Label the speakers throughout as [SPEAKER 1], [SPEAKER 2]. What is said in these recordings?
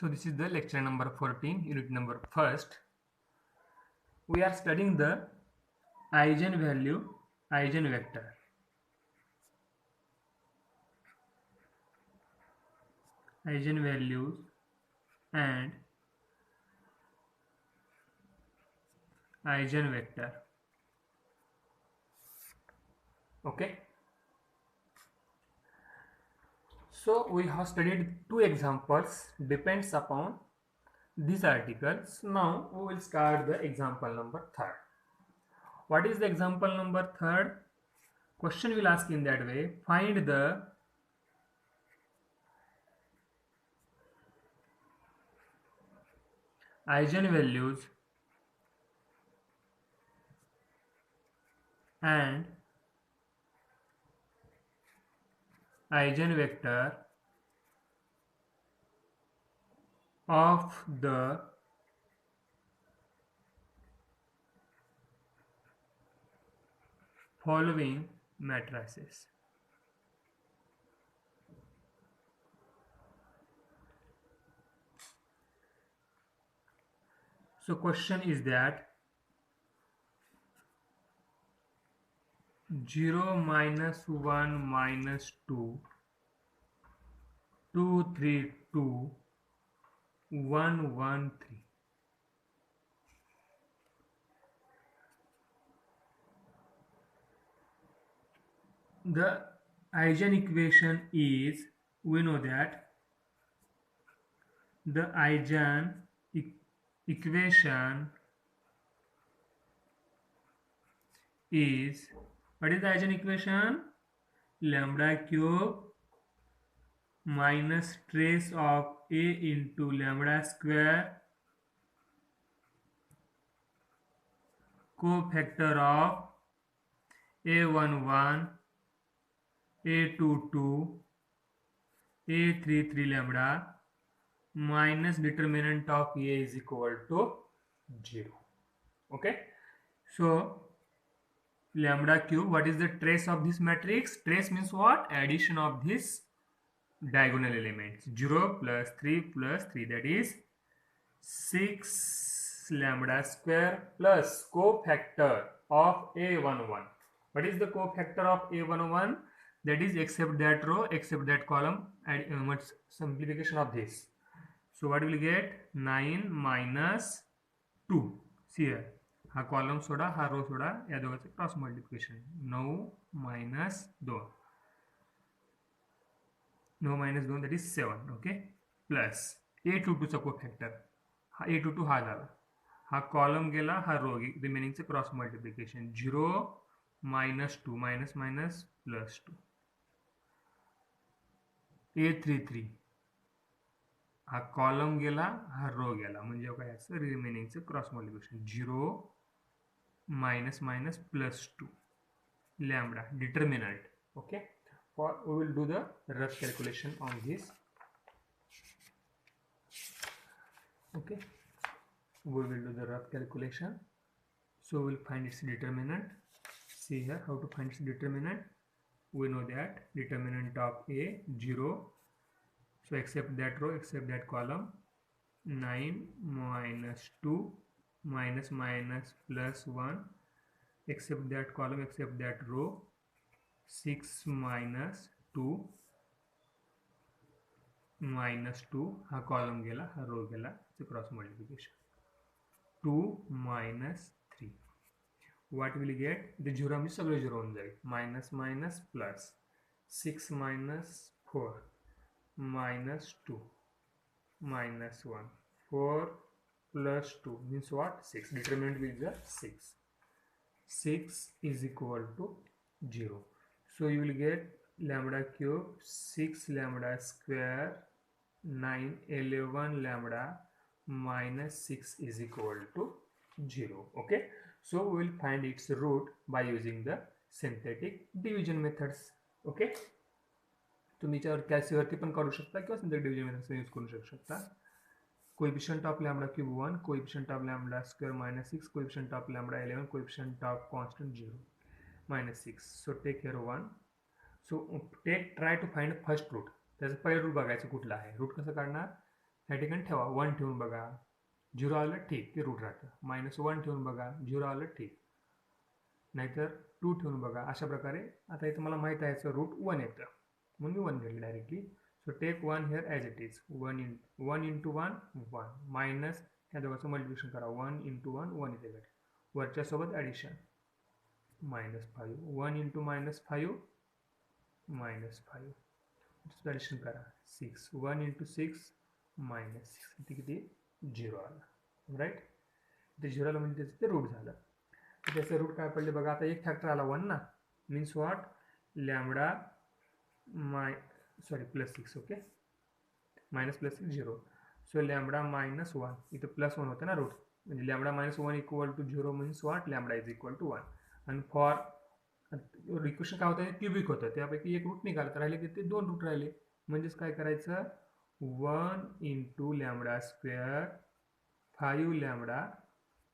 [SPEAKER 1] So this is the lecture number 14, unit number 1st. We are studying the eigenvalue, eigenvector. Eigenvalues and eigenvector. Okay. So we have studied two examples, depends upon these articles. Now we will start the example number 3rd. What is the example number 3rd? Question will ask in that way, find the eigenvalues and eigenvector of the following matrices. So question is that 0 minus 1 minus 2 2 3 2 1 1 3. The eigenequation is, we know that the eigenequation is, what is the eigenequation? Lambda cube minus trace of a into lambda square cofactor of a11, a22, a33 lambda minus determinant of a is equal to 0. Okay, so lambda cube, what is the trace of this matrix? Trace means what? Addition of this diagonal elements. 0 plus 3 plus 3, that is 6 lambda square plus cofactor of a11. What is the cofactor of a11? That is except that row, except that column, and simplification of this. So what will get? 9 minus 2. See here, हा column soda, हा रो soda, या दोघांचे cross multiplication. 9 minus 2. 9 minus 2, that is 7. Okay, plus a22 चा कोफॅक्टर, हा a22 हा झाला, हा column गेला, हा रो, रिमेनिंगचे cross multiplication. 0 minus 2 minus minus plus 2. a33 हा कॉलम गेला, हा रो गेला, म्हणजे काय असं रिमेनिंगचं cross multiplication. 0 minus minus plus 2 lambda determinant. Okay, for we will do the rough calculation on this. Okay, we will do the rough calculation. So we will find its determinant. See here how to find its determinant. We know that determinant of a 0, so except that row, except that column. 9 minus 2 minus minus plus 1, except that column, except that row. 6 minus 2 minus 2, हा column गेला, हा रो गेला, cross multiplication. 2 minus 3, what will get? The 0 म्हणजे सगळे 0 होऊन जाईल. Minus minus plus 6 minus 4 minus 2 minus 1, 4 plus 2 means what? 6. Determinant will be 6. 6 is equal to 0. So you will get lambda cube 6 lambda square 9 11 lambda minus 6 is equal to 0. Okay, so we will find its root by using the synthetic division methods. Okay, तुम्ही याच्यावर कॅल्सीवरती पण काढू शकता किंवा synthetic division method use करू शकता. Coefficient of lambda cube 1, coefficient of lambda square -6, coefficient of lambda 11, coefficient of constant 0 -6. So take here 1. So try to find first root. त्याचं पहिलं रूट बघायचं कुठलं आहे. रूट कसं काढणार? ह्या ठिकाणी ठेवा, 1 ठेवून बघा, 0 आलं ठीक, ते रूट राहतं. -1 ठेवून बघा, 0 आलं ठीक, नाहीतर 2 ठेवून बघा. अशा प्रकारे आता इथं मला माहीत आहे याचं रूट 1 येतं, म्हणून मी 1 घेतलं directly. So take 1 here as it is. 1 into 1 1 minus ह्या दोघांचं मल्टिप्लिकेशन करा. 1 इंटू 1 1 इथे भेटेल, वरच्या सोबत ॲडिशन -5. 1 इंटू -5 -5, ॲडिशन करा 6. 1 इंटू 6 -6, इथे किती 0 आलं, राईट. ते 0 आलं म्हणजे त्याचं ते रूट झालं. त्याचं रूट काय पडले बघा. आता एक फॅक्टर आला 1 ना, means what, lambda +6. Okay, -+6 0. So lambda -1, इथं +1 होतं ना रूट, म्हणजे lambda -1 equal to 0 means what, lambda is equal to 1. आणि फॉर इक्वेशन काय होतं, क्युबिक होतं, त्यापैकी एक रूट निघालं, तर राहिले किती 2 रूट राहिले. म्हणजेच काय करायचं, 1 into lambda square 5 lambda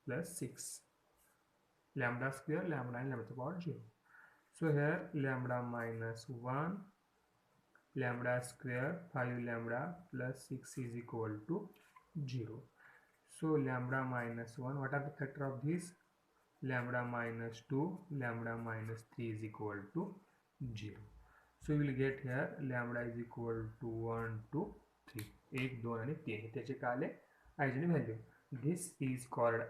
[SPEAKER 1] +6, lambda square, lambda आणि लॅमडाचा power 0. So hair lambda -1 lambda square 5 lambda plus 6 is equal to 0. So lambda -1, what are the factor of this? Lambda -2, lambda -3 is equal to 0. So we will get here lambda is equal to 1 2 3, 1 2 आणि 3 त्याचे काय आले eigen value. This is called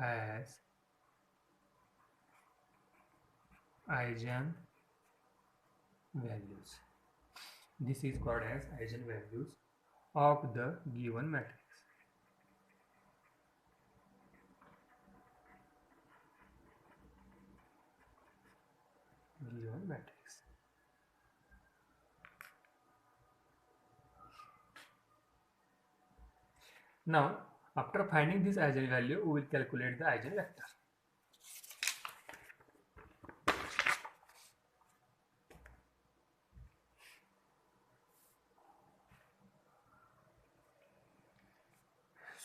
[SPEAKER 1] as eigenvalues. This is called as eigenvalues of the given matrix. Now, after finding this eigenvalue, we will calculate the eigenvector.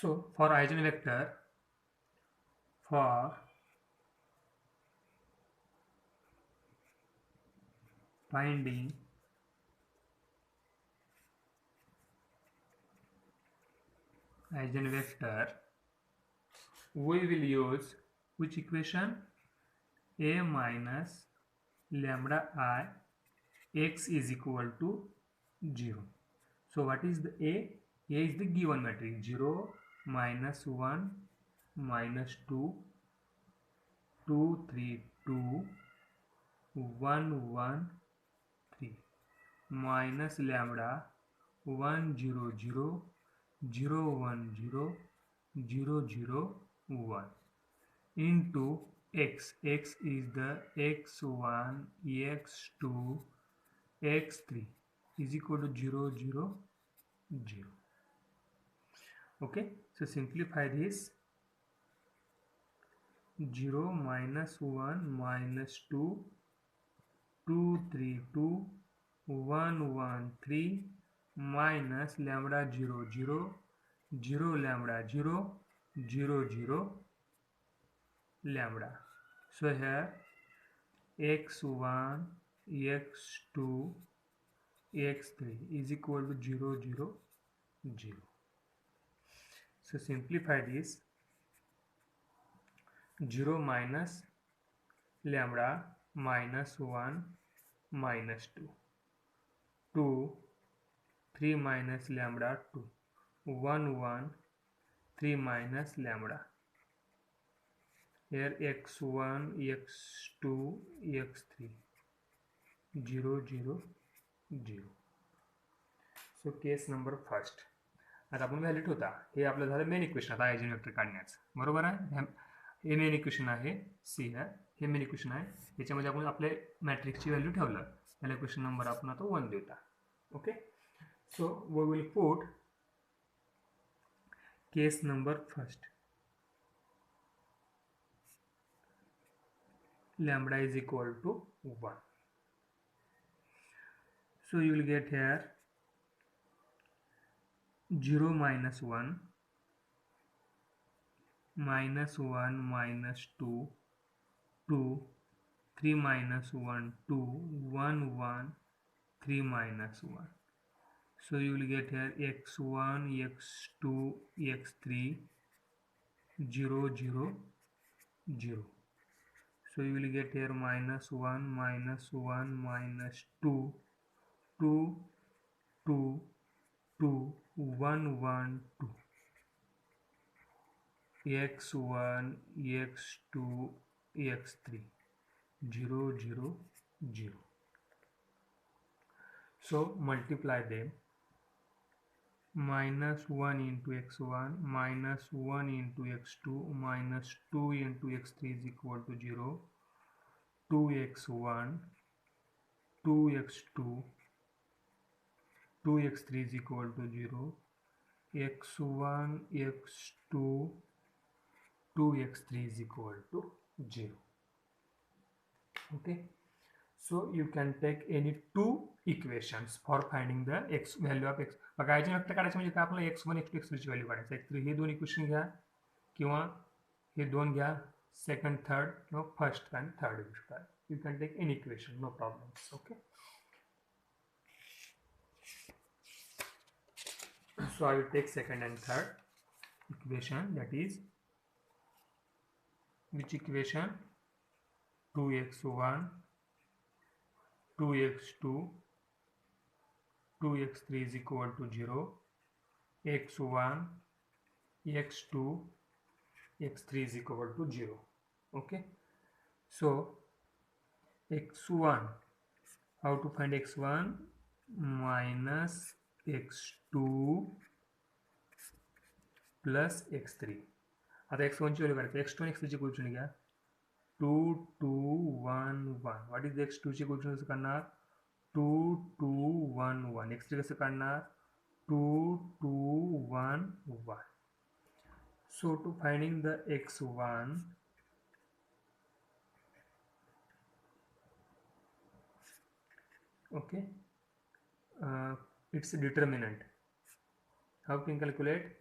[SPEAKER 1] So, for eigenvector, for finding eigenvector, we will use which equation? A minus lambda I x is equal to 0. So what is the A? A is the given matrix, 0 -1 -2 2 3 2 1 1 3 minus lambda 1 0 0 0 1 0 0 0 1 into x. X is the x1 x2 x3 is equal to 0 0 0. Okay, so simplify this. 0 -1 -2 2 3 2 1 1 3 minus lambda 0 0 0 lambda 0 0 0 lambda. So here x1 x2 x3 is equal to 0 0 0. So simplify this. 0 minus lambda -1 -2 2 3 minus lambda 2 1 1 3 minus lambda. Here x1 x2 x3 0 0 0. So case number first. आता आपण व्हॅल्यूट होता, हे आपलं झालं main equation. आता आयजेनवेक्टर काढण्याचं, बरोबर आहे. हे main equation आहे सी आहे, हे मेन इक्वेशन आहे. याच्यामध्ये आपण आपल्या मॅट्रिक्सची व्हॅल्यू ठेवलं, त्याला इक्वेशन नंबर आपण आता 1 देऊया. Okay, so we will put case number first. Lambda is equal to 1. So you will get here 0 minus 1 -1 -2 2, 3 minus 1, 2, 1, 1, 3 minus 1. So you will get here x1, x2, x3, 0, 0, 0. So you will get here minus 1, minus 1, minus 2, 2, 2, 2, 1, 1, 2. x1, x2, x3, 0, 0, 0. So multiply them. Minus 1 into x1, minus 1 into x2, minus 2 into x3 is equal to 0. 2x1, 2x2, 2x3 is equal to 0. x1, x2, 2x3 is equal to 0. Okay. So you can take any two equations for finding the x value of x. बघायचे व्यक्त काढायचे म्हणजे काय आपल्याला x1 x2 x3 ची value काढायचं. x3 हे दोन equation घ्या किंवा हे दोन घ्या, सेकंड थर्ड किंवा फर्स्ट आणि थर्ड घेऊ शकता. You can take any equation, no problems. Okay. So I will take second and third equation, that is which equation? 2x1, 2x2, 2x3 is equal to 0. x1, x2, x3 is equal to 0. Okay. So x1, how to find x1? Minus x2 plus x3. आता x1 ची value काढायची. x2 आणि x3 ची equation घ्या. 2, 2, 1, 1. What is x2 ची equation कसं काढणार? 2, 2, 1, 1. x3 कसं काढणार? 2, 2, 1, 1. So to finding the x1, okay, its determinant. How can calculate?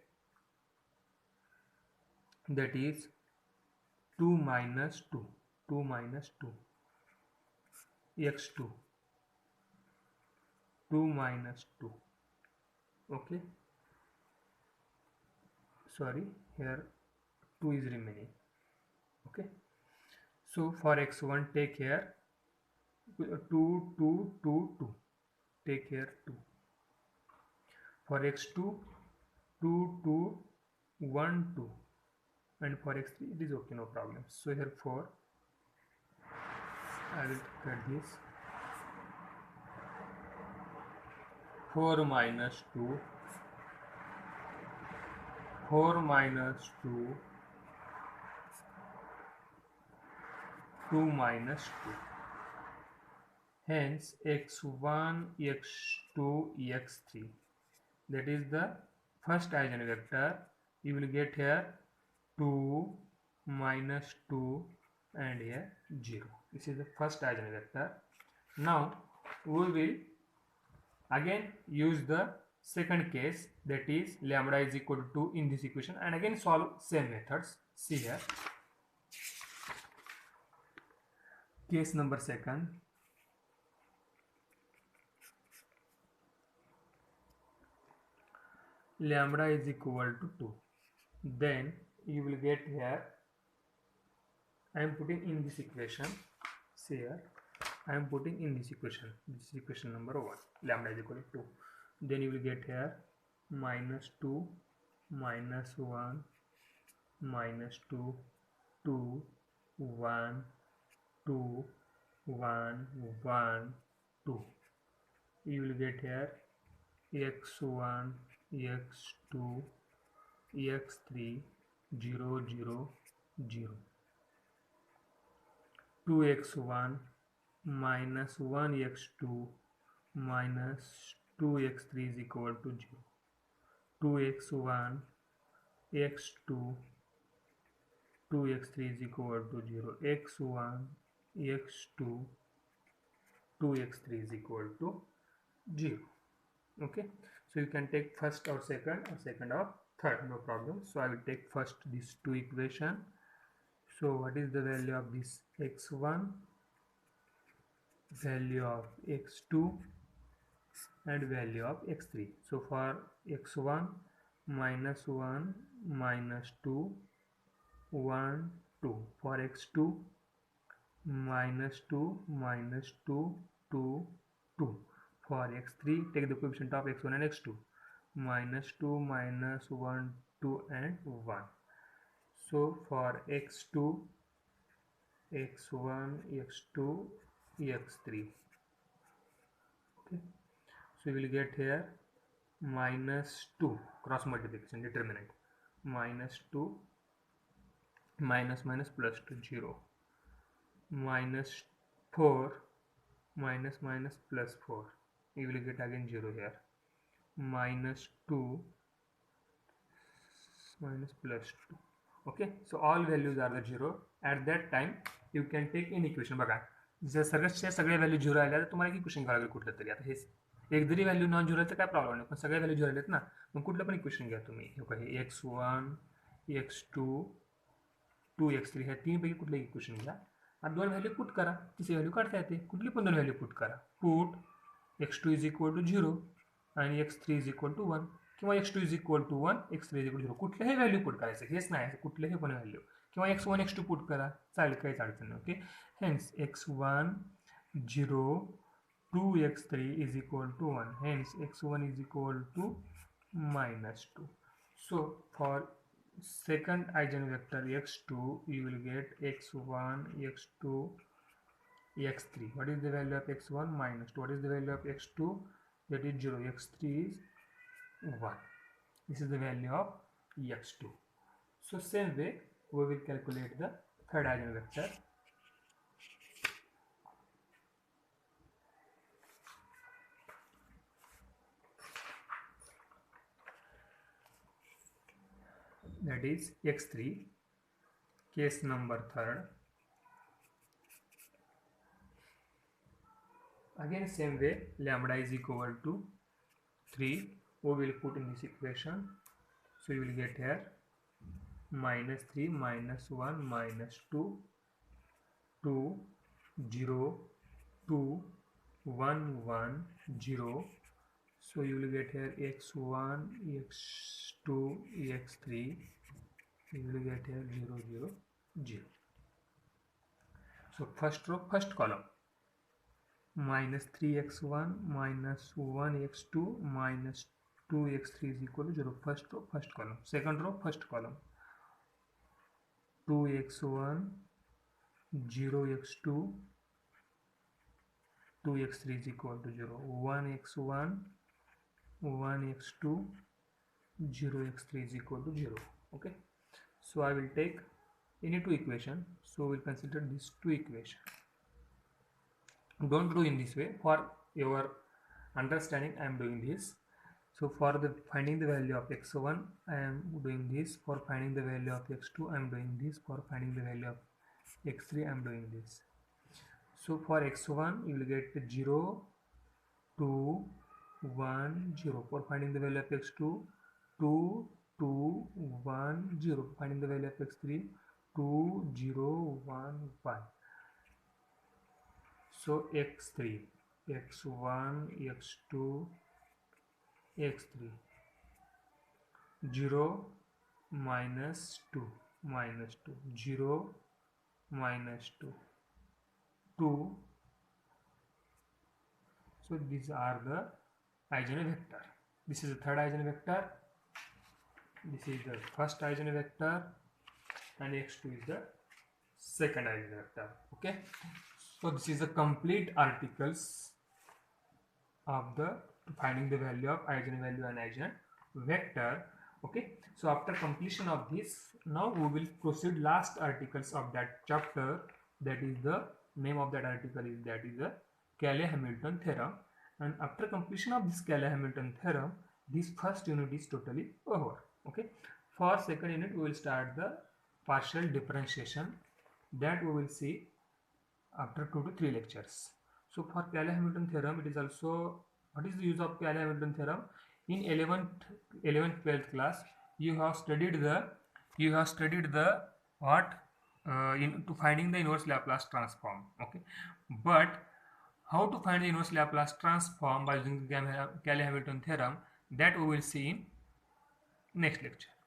[SPEAKER 1] That is 2 minus 2, 2 minus 2, x2, 2 minus 2. Okay, sorry, here 2 is remaining. Okay, so for x1 take here 2, 2, 2, 2. Take here 2. For x2 2, 2, 1, 2. And for x3 it is okay, no problem. So here 4, I will cut this. 4 minus 2, 4 minus 2, 2 minus 2. Hence x1, x2, x3, that is the first eigenvector. You will get here 2 minus 2 and here 0. This is the first eigenvector. Now we will again use the second case, that is lambda is equal to 2 in this equation, and again solve same methods. See here, case number second. Lambda is equal to 2. Then you will get here, I am putting in this equation. See here, I am putting in this equation. This is equation number 1. Lambda is equal to 2. Then you will get here minus 2, minus 1, minus 2, 2, 1, 2, 1, 1, 2. You will get here x1, x2, x3, 0, 0, 0. 2x1 minus 1x2 minus 2x3 is equal to 0. 2x1, x2, 2x3 is equal to 0. x1, x2, 2x3 is equal to 0. Okay, so you can take first or second or third, no problem. So I will take first these two equation. So what is the value of this x1, value of x2 and value of x3? So for x1 minus 1 minus 2 1 2, for x2 minus 2 minus 2 2 2, for x3 take the coefficient of x1 and x2 minus 2 minus 1 2 and 1. So for x2 x1 x2 x3, okay, so we will get here minus 2 cross multiplication determinant, minus 2 minus minus plus 2 0, minus 4 minus minus plus 4, we will get again 0 here, minus 2 minus plus 2. Okay, so all values are the 0. At that time you can take any equation. बघा जर सगळे value 0 आल्या तर तुम्हाला एक equation घ्यावं लागेल कुठलं तरी. आता हे एक जरी व्हॅल्यू नॉन 0 तर काय प्रॉब्लेम नाही, पण सगळे व्हॅल्यू 0 आलेत ना, मग कुठलं पण इक्वेशन घ्या तुम्ही. हे x1 x2 2x3 ह्या तीन पैकी कुठलं इक्वेशन घ्या आणि दोन व्हॅल्यू पुट करा, तिसरी व्हॅल्यू काढता येते, कुठली पण दोन व्हॅल्यू पुट करा. Put x2 is equal to 0 आणि x3 इज इक्वल टू 1 किंवा x2 is equal to 1 x3 is equal to 0, कुठल्याही व्हॅल्यू पुट करायचं, हेच नाही कुठल्याही पण व्हॅल्यू, किंवा x1 x2 पुट करा चालेल, काहीच अडचण नाही. Okay, hence x1 0 2x3 is equal to 1, hence x1 is equal to minus 2. So for second eigenvector x2 you will get x1 x2 x3. What is the value of x1? Minus 2. What is the value of x2? That is 0. x3 is 1. This is the value of x2. So same way we will calculate the third eigenvector. That is x3, case number third. Again same way, lambda is equal to 3, we will put in this equation. So you will get here minus 3 minus 1 minus 2 2 0 2 1 1 0. So you will get here x1 x2 x3, you will get here 0 0 0. So first row first column, minus 3x1 minus 1x2 minus 2x3 is equal to 0. First row first column. Second row first column, 2x1 0x2 2x3 is equal to 0. 1x1 1x2 0x3 is equal to 0. Okay, so I will take any two equation, so we'll consider these two equations. Don't do in this way, for your understanding I am doing this. So for the finding the value of x1 I am doing this, for finding the value of x2 I am doing this, for finding the value of x3 I am doing this. So for x1 you will get 0 2 1 0, for finding the value of x2 2 2 1 0, finding the value of x3 2 0 1 1. So x3 x1 x2 x3 0 minus 2 minus 2 0 minus 2 2. So these are the eigenvector. This is the third eigenvector, this is the first eigenvector, and x2 is the second eigenvector. Okay, so this is the complete articles of the finding the value of eigenvalue and eigenvector. Okay, so after completion of this, now we will proceed last articles of that chapter. That is the name of that article is the Cayley-Hamilton theorem. And after completion of this Cayley-Hamilton theorem, this first unit is totally over. Okay, for second unit we will start the partial differentiation, that we will see after 2 to 3 lectures. So for Cayley-Hamilton theorem, it is also, what is the use of Cayley-Hamilton theorem? In 11th 12th class you have studied the what to finding the inverse Laplace transform. Okay, but how to find the inverse Laplace transform by using the Cayley-Hamilton theorem, that we will see in next lecture.